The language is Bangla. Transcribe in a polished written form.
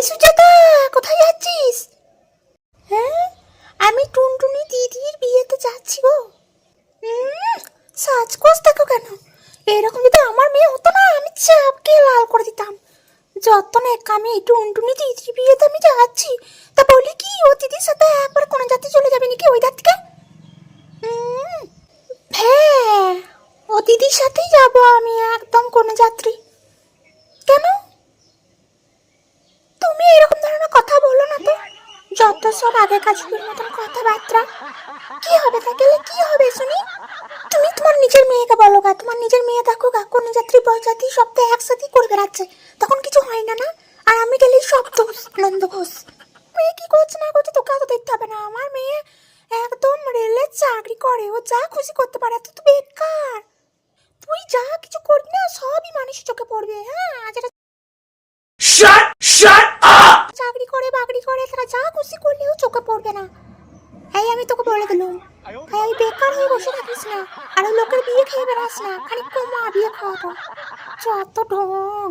সুজাতা, কোথায় যাচ্ছিস? হ্যাঁ, আমি টুনটুনি দিদির বিয়েতে যাচ্ছি গো। সাজগোজ দেখো কেন? এরকম যদি আমার মেয়ে হতো না, আমি চাপকে লাল করে দিতাম। যত নেকামি, টুনটুনি দিদির বিয়েতে আমি যাচ্ছি। তা বলি কি, ও দিদির সাথে একবার কোন যাত্রী চলে যাবে নাকি ওই ধার থেকে? হ্যাঁ, ও দিদির সাথেই যাবো আমি, একদম কোন যাত্রী। কেন? তুমি এরকম ধরনের কথা বলো না তো। যত সব আগেকার যুগের মতন কথাবার্তা। কি হবে তা গেলে, কি হবে শুনি? তুমি তোমার নিজের মেয়েকে বলো গা, তোমার নিজের মেয়ে দেখো গা, কোন যাত্রী বরযাত্রী সব তো একসাথেই করে বেড়াচ্ছে, তখন কিছু হয় না না? আর আমি গেলেই সব দোষ, আনন্দ ঘোষ। মেয়ে কি করছে না করছে তোকে এত দেখতে হবে না। আমার মেয়ে একদম রেলের চাকরি করে, ও যা খুশি করতে পারে। তুই তো বেকার, তুই যা কিছু করবি না সবই মানুষের চোখে পড়বে। হ্যাঁ, যেটা চাকরি করে বাকরি করে তারা যা খুশি করলেও চোখে পড়বে না। এই আমি তোকে বলে দিলাম, এই বেকার হয়ে বসে থাকিস না, আর লোকের বিয়ে খেয়ে বেড়াস না। খানিক কমা বিয়ে খাওয়াটা, যত ঢং।